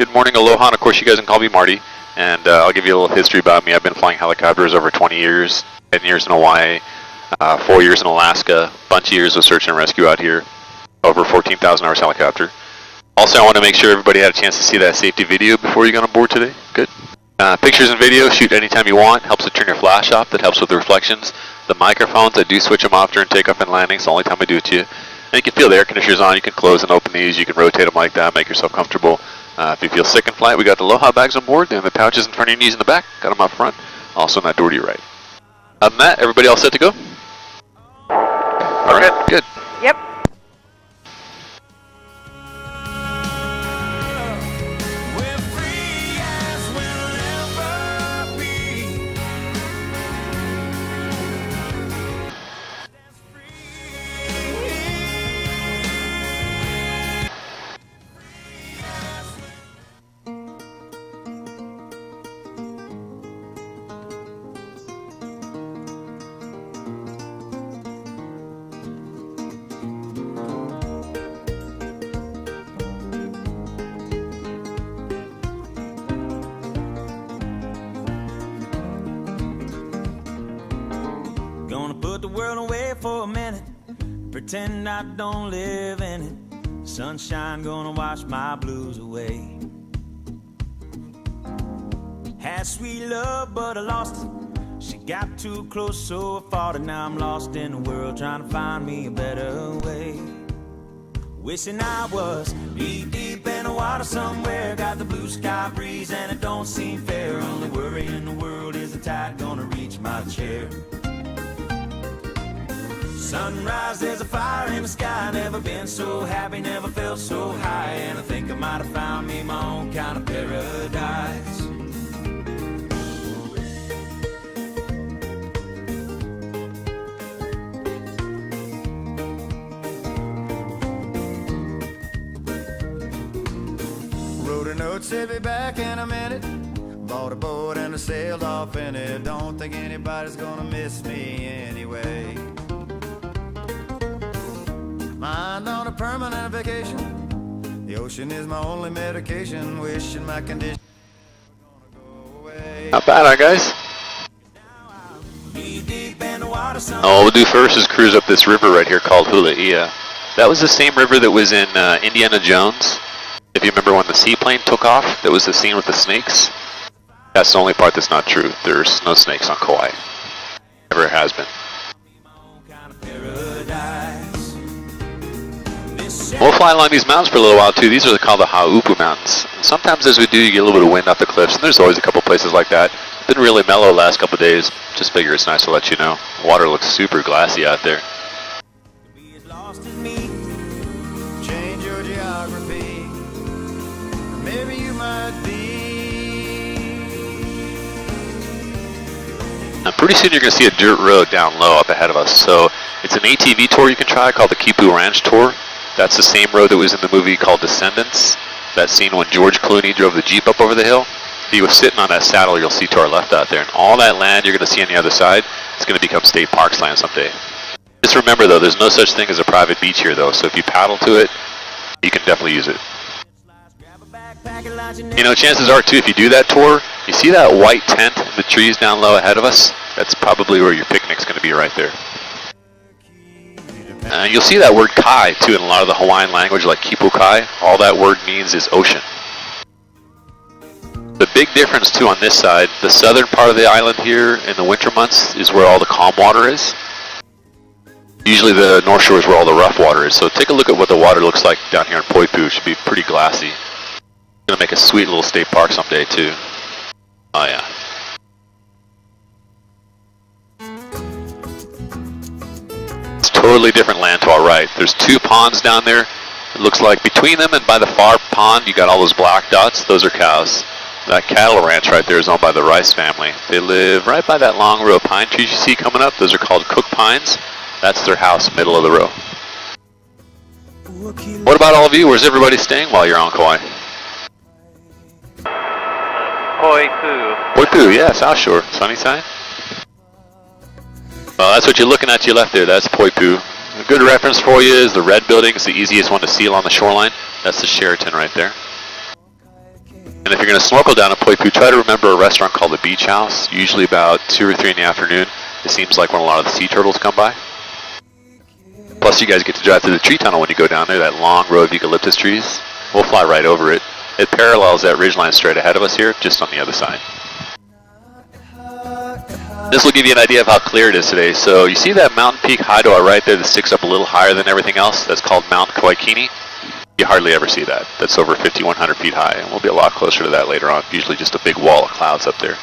Good morning, aloha, and of course you guys can call me Marty. And I'll give you a little history about me. I've been flying helicopters over 20 years, 10 years in Hawaii, 4 years in Alaska, a bunch of years of search and rescue out here, over 14,000 hours helicopter. Also, I want to make sure everybody had a chance to see that safety video before you got on board today. Good. Pictures and video, shoot anytime you want. Helps to turn your flash off. That helps with the reflections. The microphones, I do switch them off during takeoff and landing. It's the only time I do it to you. And you can feel the air conditioners on. You can close and open these. You can rotate them like that. Make yourself comfortable. If you feel sick in flight, we got the Aloha bags on board. And the pouches in front of your knees in the back. Got them up front. Also in that door to your right. Other than that, everybody all set to go? All right, good. Yep. Gonna put the world away for a minute, pretend I don't live in it. Sunshine gonna wash my blues away. Had sweet love, but I lost it. She got too close, so I fought it. Now I'm lost in the world, trying to find me a better way. Wishing I was deep in the water somewhere. Got the blue sky breeze and it don't seem fair. Only worry in the world is the tide gonna reach my chair. Sunrise, there's a fire in the sky. Never been so happy, never felt so high. And I think I might have found me my own kind of paradise. Wrote a note, said be back in a minute. Bought a boat and I sailed off in it. Don't think anybody's gonna miss me anyway. Mind on a permanent vacation. The ocean is my only medication. Wishing my condition were gonna go away. Not bad, huh, guys? All we'll do first is cruise up this river right here called Hula-ia. That was the same river that was in Indiana Jones. If you remember when the seaplane took off, that was the scene with the snakes. That's the only part that's not true. There's no snakes on Kauai. Never has been. We'll fly along these mountains for a little while too. These are called the Hau'upu Mountains. And sometimes as we do, you get a little bit of wind off the cliffs, and there's always a couple places like that. Been really mellow the last couple of days. Just figure it's nice to let you know. Water looks super glassy out there. Change your geography. Maybe you might be. And pretty soon you're going to see a dirt road down low up ahead of us. So it's an ATV tour you can try called the Kipu Ranch Tour. That's the same road that was in the movie called Descendants. That scene when George Clooney drove the Jeep up over the hill. If he was sitting on that saddle, you'll see to our left out there. And all that land you're going to see on the other side, it's going to become state parks land someday. Just remember though, there's no such thing as a private beach here though. So if you paddle to it, you can definitely use it. You know, chances are too, if you do that tour, you see that white tent in the trees down low ahead of us? That's probably where your picnic's going to be right there. You'll see that word kai too in a lot of the Hawaiian language, like kipu kai. All that word means is ocean. The big difference too on this side, the southern part of the island here in the winter months is where all the calm water is. Usually the North Shore is where all the rough water is. So take a look at what the water looks like down here in Poipu. It should be pretty glassy. It's going to make a sweet little state park someday too. Oh yeah. Totally different land to our right. There's two ponds down there. It looks like between them and by the far pond, you got all those black dots. Those are cows. That cattle ranch right there is owned by the Rice family. They live right by that long row of pine trees you see coming up. Those are called Cook Pines. That's their house, middle of the row. What about all of you? Where's everybody staying while you're on Kauai? Poipu. Poipu, yeah, South Shore, Sunnyside. Well, that's what you're looking at to your left there. That's Poipu. A good reference for you is the red building. It's the easiest one to see along the shoreline. That's the Sheraton right there. And if you're going to snorkel down at Poipu, try to remember a restaurant called the Beach House, usually about 2 or 3 in the afternoon. It seems like when a lot of the sea turtles come by. Plus you guys get to drive through the tree tunnel when you go down there, that long row of eucalyptus trees. We'll fly right over it. It parallels that ridgeline straight ahead of us here, just on the other side. This will give you an idea of how clear it is today. So you see that mountain peak high to our right there that sticks up a little higher than everything else? That's called Mount Koikini. You hardly ever see that. That's over 5,100 feet high, and we'll be a lot closer to that later on. Usually just a big wall of clouds up there.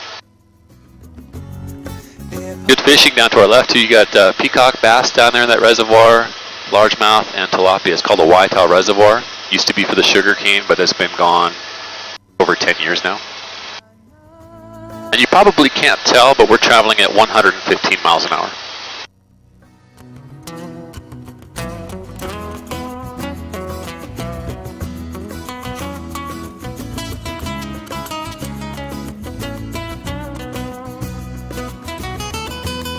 Good fishing down to our left too. You got peacock bass down there in that reservoir, largemouth and tilapia. It's called the Waitau Reservoir. Used to be for the sugar cane, but it's been gone over 10 years now. And you probably can't tell, but we're traveling at 115 miles an hour.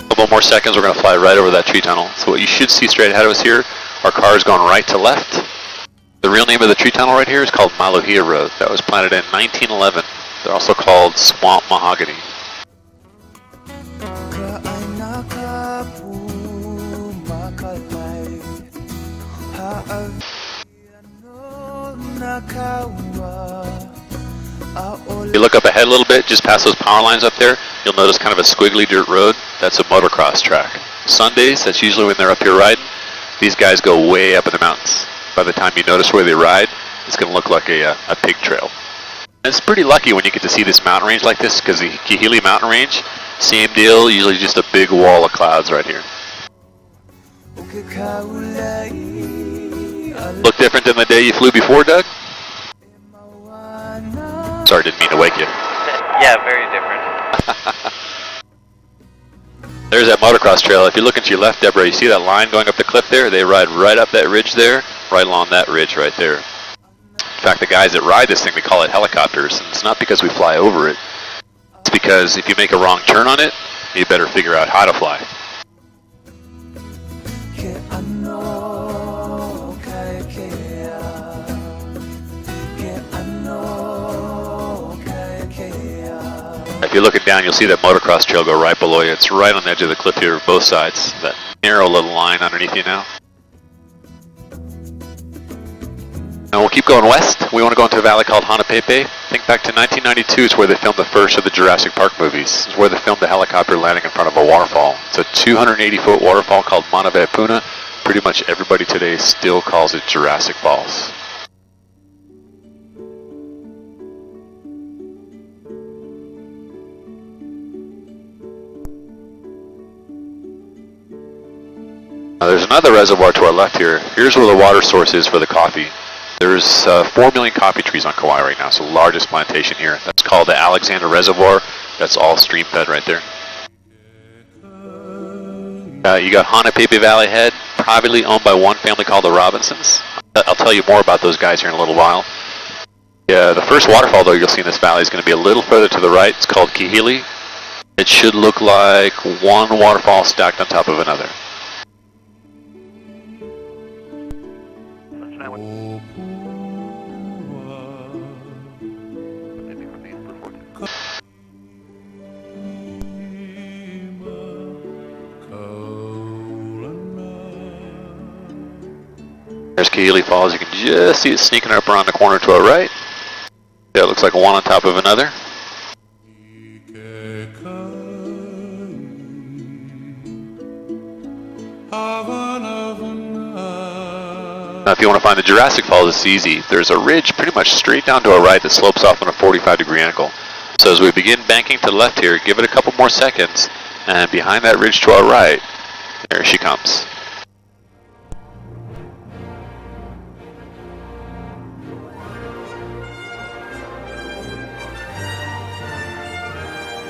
Couple more seconds, we're going to fly right over that tree tunnel. So what you should see straight ahead of us here, our car is going right to left. The real name of the tree tunnel right here is called Maluhia Road. That was planted in 1911. They're also called swamp mahogany. If you look up ahead a little bit, just past those power lines up there, you'll notice kind of a squiggly dirt road. That's a motocross track. Sundays, that's usually when they're up here riding. These guys go way up in the mountains. By the time you notice where they ride, it's going to look like a pig trail. And it's pretty lucky when you get to see this mountain range like this, because the Kihili mountain range, same deal, usually just a big wall of clouds right here. Look different than the day you flew before, Doug? Sorry, didn't mean to wake you. Yeah, very different. There's that motocross trail. If you look into your left, Deborah, you see that line going up the cliff there? They ride right up that ridge there, right along that ridge right there. In fact, the guys that ride this thing, we call it helicopters. And it's not because we fly over it. It's because if you make a wrong turn on it, you better figure out how to fly. If you're looking down, you'll see that motocross trail go right below you. It's right on the edge of the cliff here, both sides. That narrow little line underneath you now. Now we'll keep going west. We want to go into a valley called Hanapepe. Think back to 1992. It's where they filmed the first of the Jurassic Park movies. It's where they filmed the helicopter landing in front of a waterfall. It's a 280-foot waterfall called Manavepuna. Pretty much everybody today still calls it Jurassic Falls. Now there's another reservoir to our left here. Here's where the water source is for the coffee. There's 4 million coffee trees on Kauai right now. It's the largest plantation here. That's called the Alexander Reservoir. That's all stream fed right there. You got Hanapepe Valley Head, privately owned by one family called the Robinsons. I'll tell you more about those guys here in a little while. Yeah, the first waterfall though you'll see in this valley is going to be a little further to the right. It's called Kihili. It should look like one waterfall stacked on top of another. There's Kihili Falls. You can just see it sneaking up around the corner to our right. Yeah, it looks like one on top of another. Now, if you want to find the Jurassic Falls, it's easy. There's a ridge pretty much straight down to our right that slopes off on a 45-degree angle. So as we begin banking to the left here, give it a couple more seconds, and behind that ridge to our right, there she comes.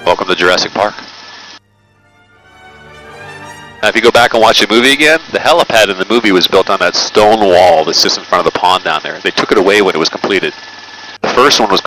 Welcome to Jurassic Park. Now if you go back and watch the movie again, the helipad in the movie was built on that stone wall that sits in front of the pond down there. They took it away when it was completed. The first one was